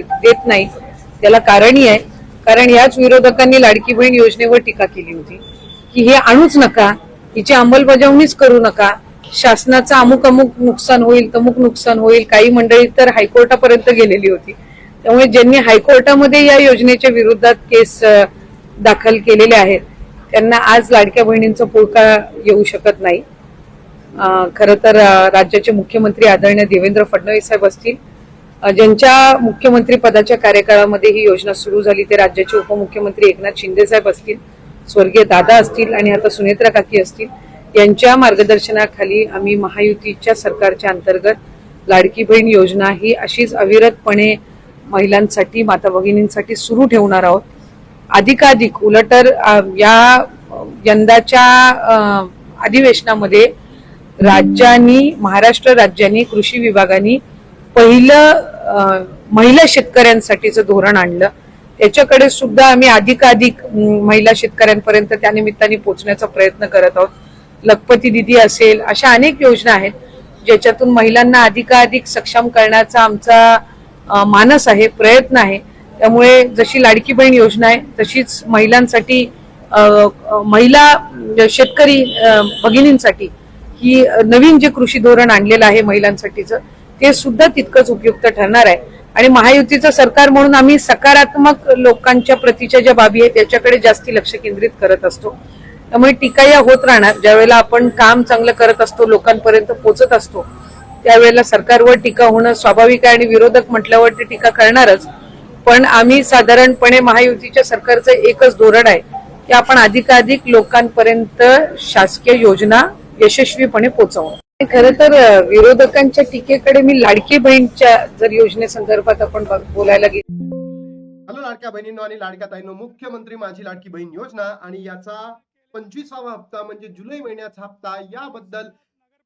देत नाही त्याला कारणही आहे. कारण याच विरोधकांनी लाडकी बहीण योजनेवर टीका केली होती की हे आणूच नका, हिची अंमलबजावणीच करू नका, शासनाचं अमुक अमुक नुकसान होईल, तमुक नुकसान होईल. काही मंडळी तर हायकोर्टापर्यंत गेलेली होती. त्यामुळे ज्यांनी हायकोर्टामध्ये या योजनेच्या विरोधात केस दाखल केलेले आहेत त्यांना आज लाडक्या बहिणींचा पुळका येऊ शकत नाही. खरं तर राज्याचे मुख्यमंत्री आदरणीय देवेंद्र फडणवीस साहेब असतील, ज्यांच्या मुख्यमंत्री पदाच्या कार्यकाळामध्ये ही योजना सुरू झाली, ते राज्याचे उपमुख्यमंत्री एकनाथ शिंदे साहेब असतील, स्वर्गीय दादा असतील आणि आता सुनेत्रा काकी असतील, यांच्या मार्गदर्शनाखाली आम्ही महायुतीच्या सरकारच्या अंतर्गत लाडकी बहीण योजना ही अशीच अविरतपणे महिलांसाठी, माता भगिनींसाठी सुरू ठेवणार आहोत. अधिकाधिक उलटर या यंदाच्या अधिवेशनामध्ये राज्यांनी, महाराष्ट्र राज्यांनी, कृषी विभागाने पहिलं महिला शेतकऱ्यांसाठीचं धोरण आणलं. त्याच्याकडे सुद्धा आम्ही अधिकाधिक महिला शेतकऱ्यांपर्यंत त्या निमित्ताने पोहोचण्याचा प्रयत्न करत आहोत. लखपती दिदी असेल, अशा अनेक योजना आहेत ज्याच्यातून महिलांना अधिकाधिक सक्षम करण्याचा आमचा मानस आहे, प्रयत्न आहे. त्यामुळे जशी लाडकी बहीण योजना आहे तशीच महिलांसाठी, महिला शेतकरी भगिनींसाठी ही नवीन जे कृषी धोरण आणलेलं आहे महिलांसाठीचं, ते सुद्धा तितकंच उपयुक्त ठरणार आहे. आणि महायुतीचं सरकार म्हणून आम्ही सकारात्मक लोकांच्या प्रतीच्या ज्या बाबी आहेत त्याच्याकडे जास्ती लक्ष केंद्रित करत असतो. त्यामुळे टीका या होत राहणार. ज्यावेळेला आपण काम चांगलं करत असतो, लोकांपर्यंत पोहोचत असतो, त्यावेळेला सरकारवर टीका होणं स्वाभाविक आहे आणि विरोधक म्हटल्यावर ते टीका करणारच. पण आम्ही साधारणपणे महायुतीच्या सरकारचं एकच धोरण आहे की आपण अधिकाधिक लोकांपर्यंत शासकीय योजना यशस्वीपणे पोहोचवणं. खरं तर विरोधकांच्या टीकेकडे मी लाडकी बहीणच्या जर योजनेसंदर्भात आपण बोलायला गेलो. हॅलो लाडक्या बहिणींनो आणि लाडक्या ताईंनो, मुख्यमंत्री माझी लाडकी बहीण योजना आणि याचा 25वा हप्ता म्हणजे जुलै महिन्याचा हप्ता, याबद्दल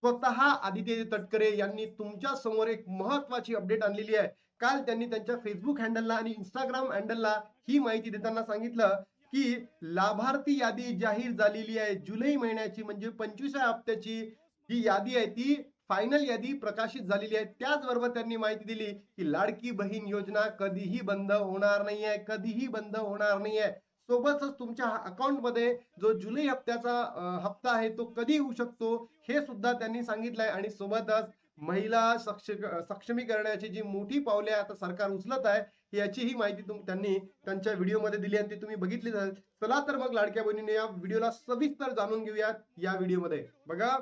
स्वतः आदित्य तटकरे यांनी तुमच्या समोर एक महत्वाची अपडेट आणलेली आहे. काल त्यांनी त्यांच्या फेसबुक हँडलला आणि इंस्टाग्राम हँडलला ही माहिती देताना सांगितलं की लाभार्थी यादी जाहीर झालेली आहे. जुलै महिन्याची म्हणजे 25व्या हप्त्याची जी यादी आहे ती फायनल यादी प्रकाशित झालेली आहे. त्याचबरोबर त्यांनी माहिती दिली की लाडकी बहीण योजना कधीही बंद होणार नाहीये, कधीही बंद होणार नाहीये. सोबतच तुमच्या अकाउंट मध्ये जो जुलै हप्त्याचा हप्ता आहे तो कधी येऊ शकतो हे सुद्धा त्यांनी सांगितलंय. आणि सोबतच महिला सक्षमीकरणाची जी मोठी पावले आता सरकार उचलत आहे याचीही माहिती त्यांनी त्यांच्या व्हिडिओमध्ये दिली आणि ती तुम्ही बघितली. चला तर मग लाडक्या बहिणीने या व्हिडिओला सविस्तर जाणून घेऊयात. या व्हिडिओमध्ये बघा,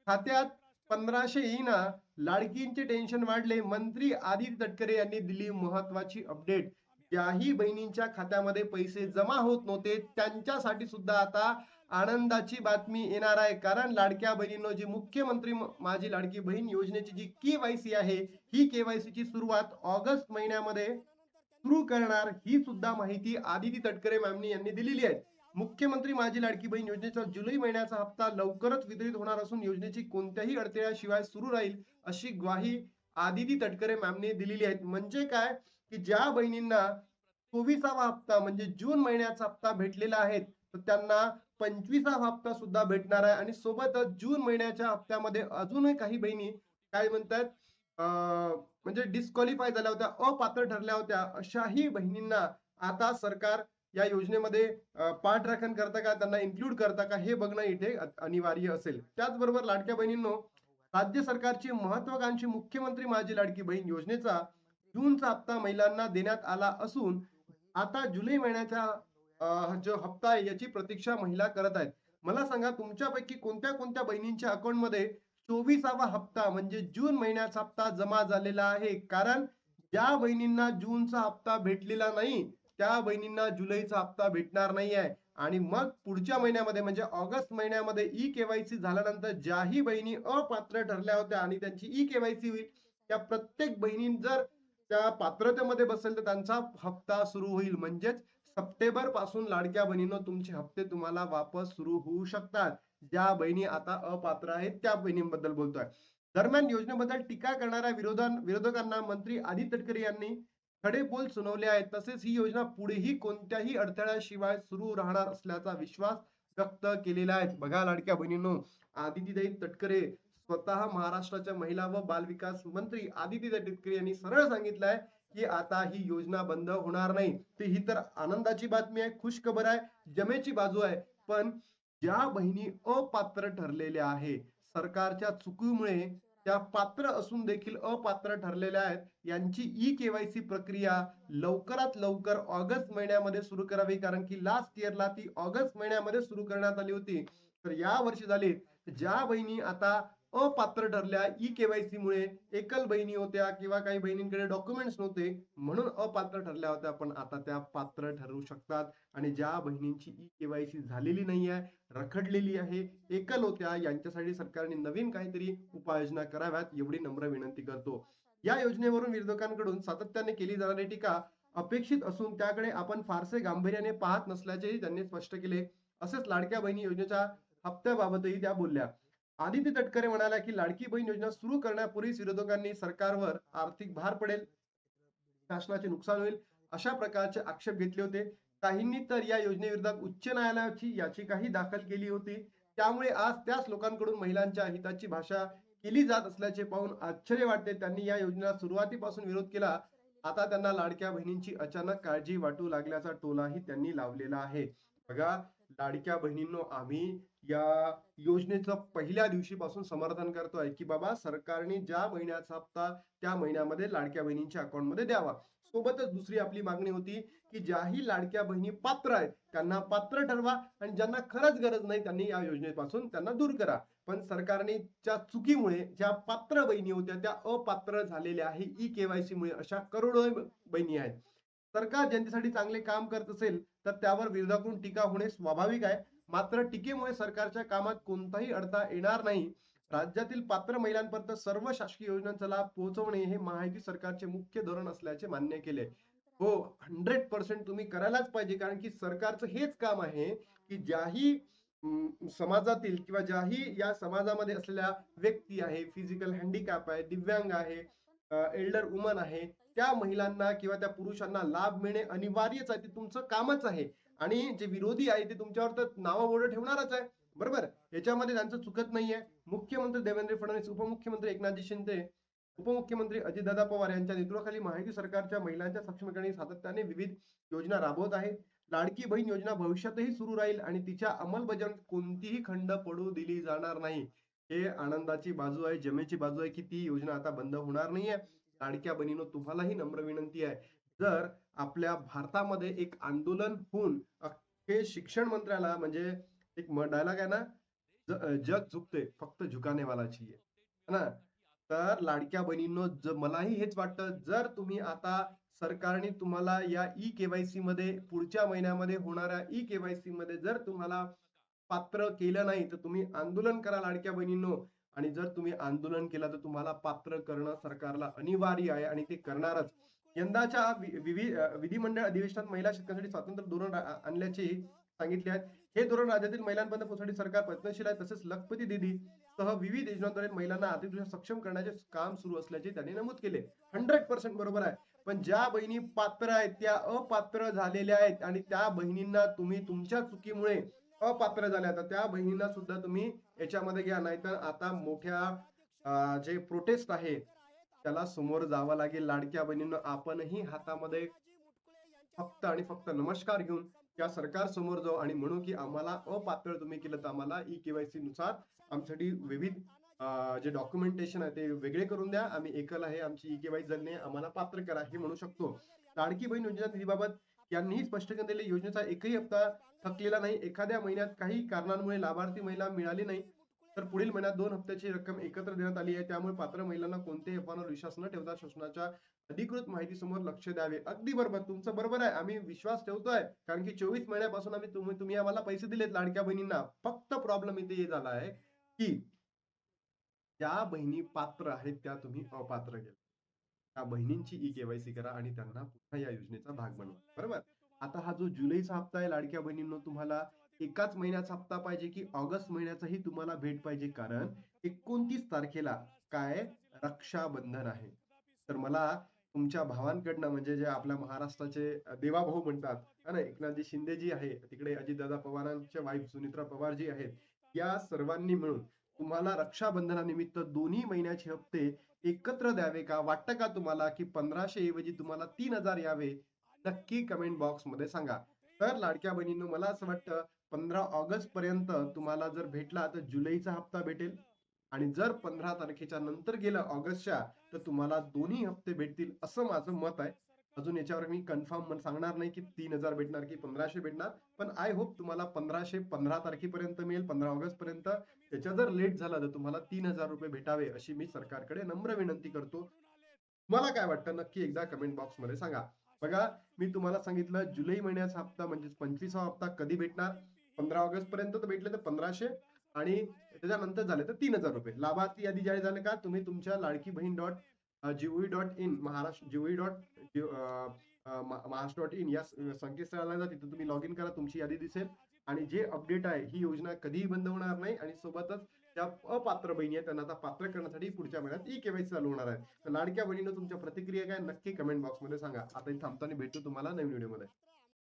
खात्यात 1500 येईना, लाडकींचे टेन्शन वाढले, मंत्री आदित्य तटकरे यांनी दिली महत्वाची अपडेट. ज्याही बहिणींच्या खात्यामध्ये पैसे जमा होत नव्हते त्यांच्यासाठी सुद्धा आता आनंदाची बातमी येणार आहे. कारण लाडक्या बहिणींनो, जी मुख्यमंत्री माझी लाडकी बहीण योजनेची जी केवायसी आहे, ही केवायसी ची सुरुवात ऑगस्ट महिन्यामध्ये सुरू करणार, ही सुद्धा माहिती आदित्य तटकरे मॅमनी यांनी दिलेली आहे. मुख्यमंत्री माझी लाडकी बहीण योजनेचा जुलै महिन्याचा हप्ता लवकरच वितरित होणार असून योजनेची कोणत्याही अडथळ्याशिवाय सुरू राहील अशी ग्वाही आदिती तटकरे मॅमने दिलेली आहे. म्हणजे काय की ज्या बहिणींना 24वा हप्ता म्हणजे जून महिन्याचा हप्ता भेटलेला आहे तर त्यांना 25वा हप्ता सुद्धा भेटणार आहे. आणि सोबतच जून महिन्याच्या हप्त्यामध्ये अजूनही काही बहिणी काय म्हणतात म्हणजे डिस्क्वालिफाय झाल्या होत्या, अपात्र ठरल्या होत्या, अशाही बहिणींना आता सरकार या योजनेमध्ये पाठराखण करता का, त्यांना इन्क्लूड करता का, हे बघणं इथे अनिवार्य असेल. त्याचबरोबर लाडक्या बहिणींनो, राज्य सरकारची महत्वाकांक्षी मुख्यमंत्री माझी लाडकी बहीण योजनेचा जूनचा हप्ता महिलांना देण्यात आला असून आता जुलै महिन्याचा जो हप्ता आहे याची प्रतीक्षा महिला करत आहेत. मला सांगा, तुमच्यापैकी कोणत्या कोणत्या बहिणींच्या अकाउंट मध्ये 24वा हप्ता म्हणजे जून महिन्याचा हप्ता जमा झालेला आहे? कारण ज्या बहिणींना जूनचा हप्ता भेटलेला नाही त्या बहिणींना जुलैचा हप्ता भेटणार नाही आहे. आणि मग पुढच्या महिन्यामध्ये म्हणजे ऑगस्ट महिन्यामध्ये ई केवायसी झाल्यानंतर ज्याही बहिणी अपात्र ठरल्या होत्या आणि त्यांची ई केवायसी होईल, त्या प्रत्येक बहिणी जर त्या पात्रतेमध्ये बसेल तर त्यांचा हप्ता सुरू होईल. म्हणजेच सप्टेंबर पासून लाडक्या बहिणींनो तुमचे हप्ते तुम्हाला वापस सुरू होऊ शकतात. ज्या बहिणी आता अपात्र आहेत त्या बहिणींबद्दल बोलतोय. दरम्यान योजनेबद्दल टीका करणाऱ्या विरोधकांना मंत्री आदित्य तटकरे यांनी खडे बोल सुनावले आहेत. तसेच ही योजना पुढेही कोणत्याही अडथळ्याशिवाय सुरू राहणार असल्याचा विश्वास व्यक्त केलेला आहे. बघा लाडक्या बहिणींनो, आदिती तटकरे स्वतः महाराष्ट्राच्या महिला व बाल विकास मंत्री आदिती तटकरे यांनी सरळ सांगितलंय की आता ही योजना बंद होणार नाही. तर ही तर आनंदाची बातमी आहे, खुश खबर आहे, जमेची बाजू आहे. पण ज्या बहिणी अपात्र ठरलेल्या आहे, सरकारच्या चुकीमुळे त्या पात्र असून देखील अपात्र ठरलेल्या आहेत, यांची ई-केवायसी प्रक्रिया लवकरात लवकर ऑगस्ट महिन्यामध्ये सुरू करावी. कारण की लास्ट इयरला ती ऑगस्ट महिन्यामध्ये सुरू करण्यात आली होती. तर या वर्षी झाली. ज्या बहिणी आता अपात्र ठरल्या ई-केवायसी मुळे, एकल बहिणी होत्या किंवा काही बहिणींकडे डॉक्युमेंट्स नव्हते म्हणून अपात्र ठरल्या होत्या, पण आता त्या पात्र ठरू शकतात. आणि ज्या बहिणींची ई-केवायसी झालेली नाहीये, रखडलेली आहे, एकल होत्या, यांच्यासाठी सरकारने नवीन काहीतरी उपाययोजना कराव्यात एवढी नम्र विनंती करतो. या योजनेवरून विरोधकांकडून सातत्याने केली जाणारी टीका अपेक्षित असून त्याकडे आपण फारसे गांभीर्याने पाहत नसल्याचेही त्यांनी स्पष्ट केले. असेच लाडक्या बहिणी योजनेच्या हप्त्याबाबतही त्या बोलल्या. आदिती तटकरे म्हणाल्या की लाडकी बहीण योजना सुरू करण्यापूर्वीच विरोधकांनी सरकारवर आर्थिक भार पडेल, शासनाचे नुकसान होईल, अशा प्रकारचे आक्षेप घेतले होते. काहींनी तर या योजनेविरोधात उच्च न्यायालयाची याचिकाही दाखल केली होती. त्यामुळे आज त्याच लोकांकडून महिलांच्या हिताची भाषा केली जात असल्याचे पाहून आश्चर्य वाटते. त्यांनी या योजनेला सुरुवातीपासून विरोध केला. आता त्यांना लाडक्या बहिणींची अचानक काळजी वाटू लागल्याचा टोलाही त्यांनी लावलेला आहे. बघा, लाडक्या बहिणींनो, आम्ही या योजनेचं पहिल्या दिवशीपासून समर्थन करतोय की बाबा सरकारने ज्या महिन्याचा हप्ता त्या महिन्यामध्ये लाडक्या बहिणींच्या अकाउंटमध्ये द्यावा. सोबतच दुसरी आपली मागणी होती की ज्याही लाडक्या बहिणी पात्र आहेत त्यांना पात्र ठरवा आणि ज्यांना खरंच गरज नाही त्यांनी या योजनेपासून त्यांना दूर करा. पण सरकारने च्या चुकीमुळे ज्या पात्र बहिणी होत्या त्या अपात्र झालेल्या आहे ई-केवायसी मुळे. अशा करोडो बहिणी आहेत. सरकार जनतेसाठी चांगले काम करत असेल तर त्यावर विरोधाकडून टीका होणे स्वाभाविक आहे. मात्र टीकेमुळे सरकारच्या कामात कोणताही अडथळा येणार नाही. राज्यातील पात्र महिलांपर्यंत सर्व शासकीय योजनांचा लाभ पोहोचवणे हे महायुती सरकारचे मुख्य धोरण असल्याचे मान्य केले. हो, 100% तुम्ही करायलाच पाहिजे. कारण की सरकारचं हेच काम आहे की ज्याही समाजातील किंवा ज्याही या समाजामध्ये असलेल्या व्यक्ती आहे, फिजिकल हँडिकॅप आहे, दिव्यांग आहे, एल्डर वुमन आहे, त्या महिलांना किंवा त्या पुरुषांना लाभ मिळणे अनिवार्यच आहे. ते तुमचं कामच आहे. आणि जे विरोधी आहे ते तुमच्यावर तर नावाबोर्ड ठेवणारच आहे. बरोबर? याच्यामध्ये त्यांचं चुकत नाहीये. मुख्यमंत्री देवेंद्र फडणवीस, उपमुख्यमंत्री एकनाथजी शिंदे, उपमुख्यमंत्री अजितदादा पवार यांच्या नेतृत्वाखाली महायुती सरकारच्या महिलांच्या सक्षमीकरणासाठी सातत्याने विविध योजना राबवत आहे. लाडकी बहीण योजना भविष्यातही सुरू राहील आणि तिच्या अंमलबजावणीत कोणतीही खंड पडू दिली जाणार नाही. हे आनंदाची बाजू आहे, जमेची बाजू आहे की ती योजना आता बंद होणार नाहीये. लाडक्या बहिणींनो, तुम्हालाही नम्र विनंती आहे. जर आपल्या भारतामध्ये एक आंदोलन होऊन अख्खे शिक्षण मंत्र्याला, म्हणजे एक डायलॉग आहे ना, जग झुकते फक्त झुकाने वाला चाहिए, है ना? तर लाडक्या बहिणींनो, मलाही हेच वाटतं, जर तुम्ही आता सरकारने तुम्हाला या ई-केवायसी मध्ये पुढच्या महिन्यामध्ये होणाऱ्या ई-केवायसी मध्ये जर तुम्हाला पात्र केलं नाही तर तुम्ही आंदोलन करा लाडक्या बहिणींनो. आणि जर तुम्ही आंदोलन केलं तर तुम्हाला पात्र करणं सरकारला अनिवार्य आहे आणि ते करणारच. यंदाच्या विधिमंडळ अधिवेशनात महिला शेतकऱ्यांसाठी स्वातंत्र्य धोरण आणल्याचे सांगितले आहे. हे धोरण राज्यातील महिलांपर्यंत पोहोचण्यासाठी सरकार प्रयत्नशील आहे. तसेच लखपती दीदी सह विविध योजनांद्वारे महिलांना आर्थिकदृष्ट्या सक्षम करण्याचे काम सुरू असल्याचे त्यांनी नमूद केले. 100% बरोबर आहे. पण ज्या बहिणी पात्र आहेत त्या अपात्र झालेल्या आहेत आणि त्या बहिणींना तुम्ही तुमच्या चुकीमुळे अपात्र झाल्या, तर त्या बहिणींना सुद्धा तुम्ही याच्यामध्ये घ्या. नाहीतर आता मोठ्या जे प्रोटेस्ट आहे त्याला समोर जावं लागेल. लाडक्या बहिणींना आपणही हातामध्ये फक्त आणि फक्त नमस्कार घेऊन त्या सरकार समोर जाऊ आणि म्हणू की आम्हाला अपात्र तुम्ही केलं, तर आम्हाला ई-केवायसी नुसार आमच्यासाठी विविध जे डॉक्युमेंटेशन आहे ते वेगळे करून द्या. आम्ही एकल आहे, आमची ई-केवायसी झाली नाही, आम्हाला पात्र करा, हे म्हणू शकतो. लाडकी बहीण योजना निधीबाबत यांनीही स्पष्टीकरण दिले. योजनेचा एकही हप्ता थकलेला नाही. एखाद्या महिन्यात काही कारणांमुळे लाभार्थी महिला मिळाली नाही तर पुढील महिन्यात 2 हप्त्याची रक्कम एकत्र देण्यात आली आहे. त्यामुळे पात्र महिलांना कोणत्याही अफवांवर विश्वास न ठेवता शासनाच्या अधिकृत माहितीसमोर लक्ष द्यावे. अगदी बरोबर, तुमचं बरोबर आहे. आम्ही विश्वास ठेवतोय कारण की 24 महिन्यापासून तुम्ही आम्हाला पैसे दिलेत लाडक्या बहिणींना. फक्त प्रॉब्लेम इथे हे झाला आहे की ज्या बहिणी पात्र आहेत त्या तुम्ही अपात्र केल्या. त्या बहिणींची ई-केवायसी करा आणि त्यांना पुन्हा या योजनेचा भाग बनवा. बरोबर? आता हा जो जुलैचा हप्ता आहे लाडक्या बहिणींनो, तुम्हाला एकाच महिन्याचा हप्ता पाहिजे की ऑगस्ट महिन्याचाही तुम्हाला भेट पाहिजे? कारण 29 तारखेला काय रक्षाबंधन आहे. तर मला तुमच्या भावांकडनं, म्हणजे जे आपल्या महाराष्ट्राचे देवाभाऊ म्हणतात, है ना, एकनाथजी शिंदे जी आहे, तिकडे अजितदादा पवारांच्या वाईफ सुनित्रा पवार जी आहेत, या सर्वांनी मिळून तुम्हाला रक्षाबंधनानिमित्त दोन्ही महिन्याचे हप्ते एकत्र द्यावे का? वाटतं का तुम्हाला की 1500 ऐवजी तुम्हाला 3000 यावे? नक्की कमेंट बॉक्स मध्ये सांगा. तर लाडक्या बहिणींनो, मला असं वाटतं 15 ऑगस्ट पर्यंत तुम्हाला जर भेटला तर जुलैचा हप्ता भेटेल आणि जर 15 तारखेच्या नंतर गेलं ऑगस्टच्या, तर तुम्हाला दोन्ही हप्ते भेटतील असं माझं मत आहे. अजून याच्यावर मी कन्फर्म सांगणार नाही की 3000 भेटणार की 1500 भेटणार, पण आय होप तुम्हाला 1500 15 तारखेपर्यंत मिळेल, 15 ऑगस्ट पर्यंत. त्याच्या जर लेट झालं तर तुम्हाला 3000 रुपये भेटावे अशी मी सरकारकडे नम्र विनंती करतो. मला काय वाटतं नक्की एकदा कमेंट बॉक्स मध्ये सांगा. बघा, मी तुम्हाला सांगितलं जुलै महिन्याचा हप्ता म्हणजे 25वा हप्ता कधी भेटणार. 15 ऑगस्ट पर्यंत तर भेटले तर 1500 आणि त्याच्यानंतर झाले तर 3000 रुपये. लाभार्थी यादी जाहीर झाले का? तुम्ही तुमच्या लाडकी बहीण .gov.in महाराष्ट्र महाराष्ट्र.in या संकेतस्थळाला जा. तिथे तुम्ही लॉग इन करा, तुमची यादी दिसेल आणि जे अपडेट आहे, ही योजना कधीही बंद होणार नाही आणि सोबतच ज्या अपात्र बहिणी आहेत त्यांना आता पात्र करण्यासाठी पुढच्या महिन्यात ई-केवायसी चालू होणार आहे. तर लाडक्या बहिणीनं तुमच्या प्रतिक्रिया काय नक्की कमेंट बॉक्स मध्ये सांगा. आता इथे थांबतो आणि भेटतो तुम्हाला नवीन व्हिडिओ मध्ये.